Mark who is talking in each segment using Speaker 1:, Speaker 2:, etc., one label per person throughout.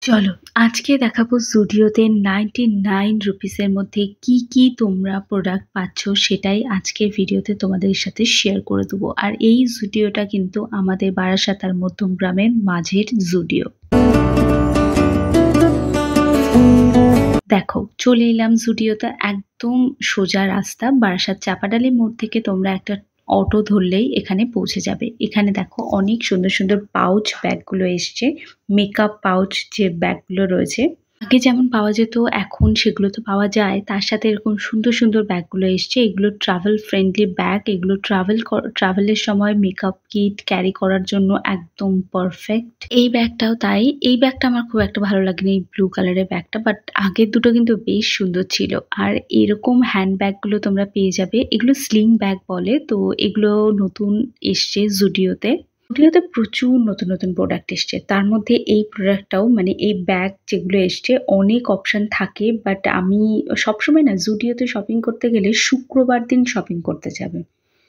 Speaker 1: চলো আজকে দেখাবো জুডিওতে 99 রুপিসের মধ্যে কি কি তোমরা প্রোডাক্ট পাচ্ছ সেটাই আজকের ভিডিওতে তোমাদের সাথে শেয়ার করে দেবো। আর এই জুডিওটা কিন্তু আমাদের বারাসাত আর মধ্যমগ্রামের মাঝের জুডিও। দেখো চলে এলাম জুডিওতে, একদম সোজা রাস্তা, বারাসাত চাপাডালি মোড় থেকে তোমরা একটা অটো ধরলেই এখানে পৌঁছে যাবে। এখানে দেখো অনেক সুন্দর সুন্দর পাউচ ব্যাগগুলো এসছে, মেকআপ পাউচ যে ব্যাগগুলো রয়েছে আগে যেমন পাওয়া যেত এখন সেগুলো তো পাওয়া যায়, তার সাথে এরকম সুন্দর সুন্দর ব্যাগগুলো এসছে। এগুলো ট্রাভেল ফ্রেন্ডলি ব্যাগ, এগুলো ট্রাভেলের সময় মেকআপ কিট ক্যারি করার জন্য একদম পারফেক্ট। এই ব্যাগটাও তাই, এই ব্যাগটা আমার খুব একটা ভালো লাগেনি, এই ব্লু কালারের ব্যাগটা, বাট আগের দুটো কিন্তু বেশ সুন্দর ছিল। আর এরকম হ্যান্ড ব্যাগগুলো তোমরা পেয়ে যাবে, এগুলো স্লিং ব্যাগ বলে, তো এগুলো নতুন এসছে জুডিওতে। জুডিওতে প্রচুর নতুন নতুন প্রোডাক্ট এসছে, তার মধ্যে এই প্রোডাক্টটাও, মানে এই ব্যাগ যেগুলো এসছে অনেক অপশান থাকে, বাট আমি সবসময় না জুডিওতে শপিং করতে গেলে শুক্রবার দিন শপিং করতে যাবে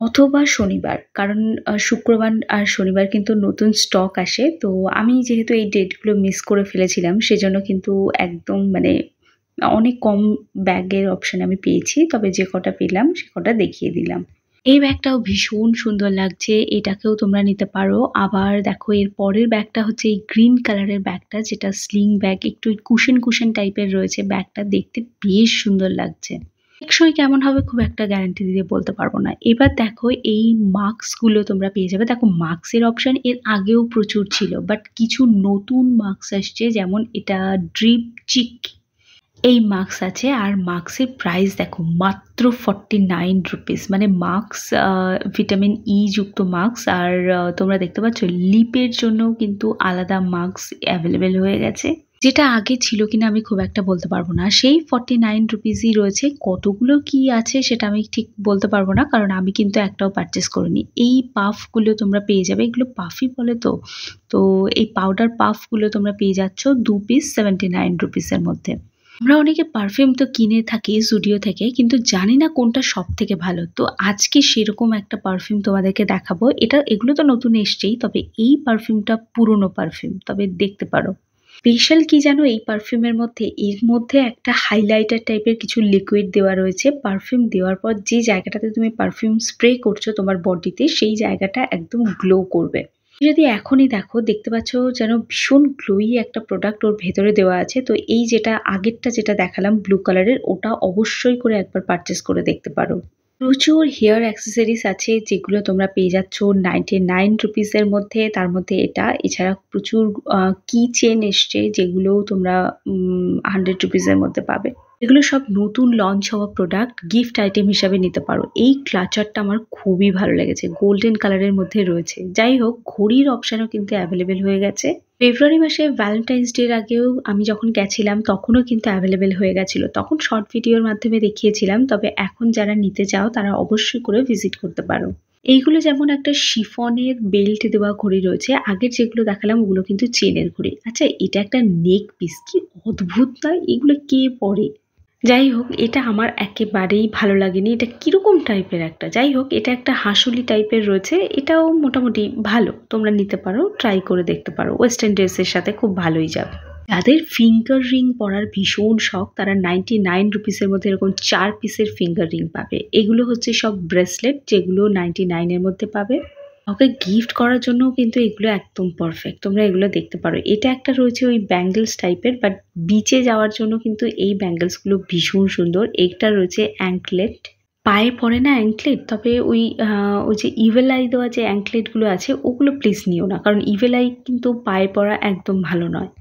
Speaker 1: অথবা শনিবার, কারণ শুক্রবার আর শনিবার কিন্তু নতুন স্টক আসে। তো আমি যেহেতু এই ডেটগুলো মিস করে ফেলেছিলাম সেজন্য কিন্তু একদম মানে অনেক কম ব্যাগের অপশান আমি পেয়েছি, তবে যে কটা পেলাম সে কটা দেখিয়ে দিলাম। এই ব্যাগটাও ভীষণ সুন্দর লাগছে, এটাকেও তোমরা নিতে পারো। আবার দেখো এর পরের ব্যাগটা হচ্ছে এই গ্রিন কালারের ব্যাগটা, যেটা স্লিং ব্যাগ, একটু কুশন কুশন টাইপের রয়েছে, ব্যাগটা দেখতে বেশ সুন্দর লাগছে। টেকসই কেমন হবে খুব একটা গ্যারান্টি দিয়ে বলতে পারবো না। এবার দেখো এই মাস্কগুলো তোমরা পেয়ে যাবে। দেখো মাস্কের অপশন এর আগেও প্রচুর ছিল, বাট কিছু নতুন মাস্ক আসছে, যেমন এটা ড্রিপ চিক এই মাস্ক আছে। আর মাস্কের প্রাইস দেখো মাত্র 49 রুপিস, মানে মাস্ক ভিটামিন ই যুক্ত মাস্ক। আর তোমরা দেখতে পাচ্ছ লিপের জন্য কিন্তু আলাদা মাস্ক অ্যাভেলেবেল হয়ে গেছে, যেটা আগে ছিল কিনা আমি খুব একটা বলতে পারবো না। সেই 49 রুপিসই রয়েছে, কতগুলো কি আছে সেটা আমি ঠিক বলতে পারবো না, কারণ আমি কিন্তু একটাও পারচেস করিনি। এই পাফগুলো তোমরা পেয়ে যাবে, এগুলো পাফই বলে তো, তো এই পাউডার পাফগুলো তোমরা পেয়ে যাচ্ছ 2 পিস 79 রুপিসের মধ্যে। আমরা অনেকে পারফিউম তো কিনে থাকি জুডিও থেকে, কিন্তু জানি না কোনটা সব থেকে ভালো। তো আজকে সেরকম একটা পারফিউম তোমাদেরকে দেখাবো। এগুলো তো নতুন এসছেই, তবে এই পারফিউমটা পুরনো পারফিউম, তবে দেখতে পারো। স্পেশাল কি জানো এই পারফিউমের মধ্যে, এর মধ্যে একটা হাইলাইটার টাইপের কিছু লিকুইড দেওয়া রয়েছে। পারফিউম দেওয়ার পর যে জায়গাটাতে তুমি পারফিউম স্প্রে করছো তোমার বডিতে, সেই জায়গাটা একদম গ্লো করবে। যদি এখনই দেখো দেখতে পাচ্ছ যেন ভীষণ গ্লোই একটা প্রোডাক্ট ওর ভেতরে দেওয়া আছে। তো এই যেটা আগেরটা যেটা দেখালাম ব্লু কালারের, ওটা অবশ্যই করে একবার পারচেস করে দেখতে পারো। প্রচুর হেয়ার অ্যাক্সেসরিজ আছে যেগুলো তোমরা পেয়ে যাচ্ছ 99 রুপিসের মধ্যে, তার মধ্যে এটা। এছাড়া প্রচুর কি চেন এসছে যেগুলো তোমরা 100 রুপিসের মধ্যে পাবে। এগুলো সব নতুন লঞ্চ হওয়া প্রোডাক্ট, গিফট আইটেম হিসাবে নিতে পারো। এই ক্লাচারটা আমার খুবই ভালো লেগেছে, গোল্ডেন কালারের মধ্যে রয়েছে। যাই হোক ঘড়ির অপশানও কিন্তু অ্যাভেলেবেল হয়ে গেছে। ফেব্রুয়ারি মাসে ভ্যালেন্টাইন্স ডের আগেও আমি যখন গেছিলাম তখনও কিন্তু অ্যাভেলেবেল হয়ে গেছিলো, তখন শর্ট ভিডিওর মাধ্যমে দেখিয়েছিলাম, তবে এখন যারা নিতে চাও তারা অবশ্যই করে ভিজিট করতে পারো। এইগুলো যেমন একটা শিফনের বেল্ট দেওয়া ঘড়ি রয়েছে, আগের যেগুলো দেখালাম ওগুলো কিন্তু চেনের ঘড়ি। আচ্ছা এটা একটা নেক পিস, কি অদ্ভুত নয়? এগুলো কে পরে? যাই হোক এটা আমার একেবারেই ভালো লাগেনি, এটা কিরকম টাইপের একটা। যাই হোক এটা একটা হাঁসুলি টাইপের রয়েছে, এটাও মোটামুটি ভালো, তোমরা নিতে পারো, ট্রাই করে দেখতে পারো, ওয়েস্টার্ন ড্রেসের সাথে খুব ভালোই যাবে। যাদের ফিঙ্গার রিং পরার ভীষণ শখ তারা 99 রুপিসের মধ্যে এরকম 4 পিসের ফিঙ্গার রিং পাবে। এগুলো হচ্ছে সব ব্রেসলেট যেগুলো 99 এর মধ্যে পাবে। ওকে গিফট করার জন্যও কিন্তু এগুলো একদম পারফেক্ট, তোমরা এগুলো দেখতে পারো। এটা একটা রয়েছে ওই ব্যাঙ্গেলস টাইপের, বাট বিচে যাওয়ার জন্য কিন্তু এই ব্যাঙ্গেলসগুলো ভীষণ সুন্দর। একটা রয়েছে অ্যাঙ্কলেট, পায়ে পরে না অ্যাঙ্কলেট, তবে ওই যে ইভেল আই দেওয়া যে অ্যাঙ্কলেটগুলো আছে ওগুলো প্লিজ নিও না, কারণ ইভেল আই কিন্তু পায়ে পরা একদম ভালো নয়।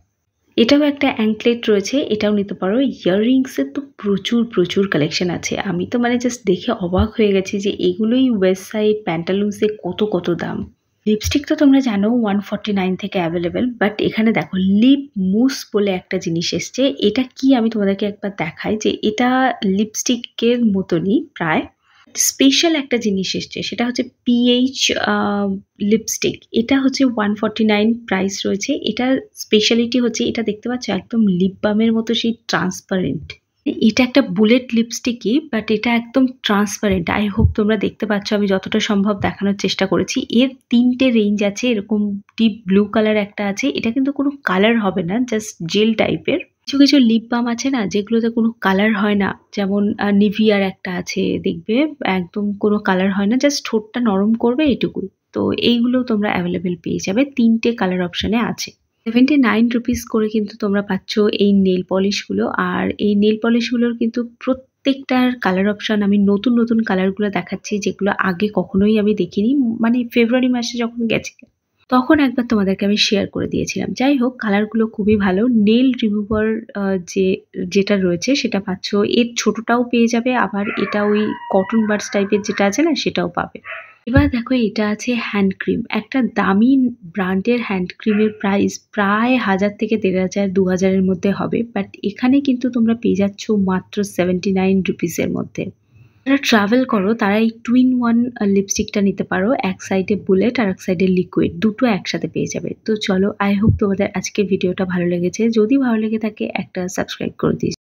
Speaker 1: এটাও একটা অ্যাঙ্কলেট রয়েছে, এটাও নিতে পারো। ইয়াররিংসের তো প্রচুর প্রচুর কালেকশন আছে, আমি তো মানে জাস্ট দেখে অবাক হয়ে গেছি যে এগুলোই ওয়েস্ট সাইড প্যান্টালুন্সে কত কত দাম। লিপস্টিক তো তোমরা জানো 149 থেকে অ্যাভেলেবেল, বাট এখানে দেখো লিপ মুস বলে একটা জিনিস এসছে। এটা কি আমি তোমাদেরকে একবার দেখাই, যে এটা লিপস্টিকের মতনই প্রায়, স্পেশাল একটা জিনিস এসছে, সেটা হচ্ছে পিএইচ লিপস্টিক। এটা হচ্ছে 149 প্রাইস রয়েছে। এটার স্পেশালিটি হচ্ছে এটা দেখতে পাচ্ছ একদম লিপ বামের মতো সেই ট্রান্সপারেন্ট। এটা একটা বুলেট লিপস্টিকই, বাট এটা একদম ট্রান্সপারেন্ট। আই হোপ তোমরা দেখতে পাচ্ছ, আমি যতটা সম্ভব দেখানোর চেষ্টা করেছি। এর ৩ টে রেঞ্জ আছে, এরকম ডিপ ব্লু কালার একটা আছে। এটা কিন্তু কোনো কালার হবে না, জাস্ট জেল টাইপের। কিছু, কিছু লিপ বাম আছে না যেগুলোতে কোনো কালার হয় না, যেমন নিভিয়ার একটা আছে দেখবে, একদম কোনো কালার হয় না, জাস্ট ঠোঁটটা নরম করবে এটুকুই। তো এইগুলো তোমরা অ্যাভেলেবেল পেয়ে যাবে, ৩ টে কালার অপশনে আছে। 79 রুপিস করে কিন্তু তোমরা পাচ্ছ এই নেল পলিশগুলো। আর এই নেল পলিশগুলোর কিন্তু প্রত্যেকটার কালার অপশন আমি নতুন, নতুন কালারগুলো দেখাচ্ছি, যেগুলো আগে কখনোই আমি দেখিনি। মানে ফেব্রুয়ারি মাসে যখন গেছি, তখন একবার তোমাদেরকে আমি শেয়ার করে দিয়েছিলাম। যাই হোক, কালারগুলো খুবই ভালো। নেল রিমুভার যেটা রয়েছে সেটা পাচ্ছ। এর ছোটটাও পেয়ে যাবে, আবার এটা ওই কটন বাডস টাইপের যেটা আছে না, সেটাও পাবে। এবার দেখো, এটা আছে হ্যান্ড ক্রিম। একটা দামি ব্র্যান্ডের হ্যান্ড ক্রিমের প্রাইস প্রায় ১,০০০ থেকে ১,৫০০ ২,০০০ এর মধ্যে হবে। বাট এখানে কিন্তু তোমরা পেয়ে যাচ্ছ মাত্র 79 রুপিসের মধ্যে। যারা ট্রাভেল করো তারা এই 2 in 1 লিপস্টিকটা নিতে পারো। এক সাইডে বুলেট আর এক সাইডে লিকুইড, দুটো একসাথে পেয়ে যাবে। তো চলো, আই হোপ তোমাদের আজকের ভিডিওটা ভালো লেগেছে। যদি ভালো লেগে থাকে একটা সাবস্ক্রাইব করে দিও।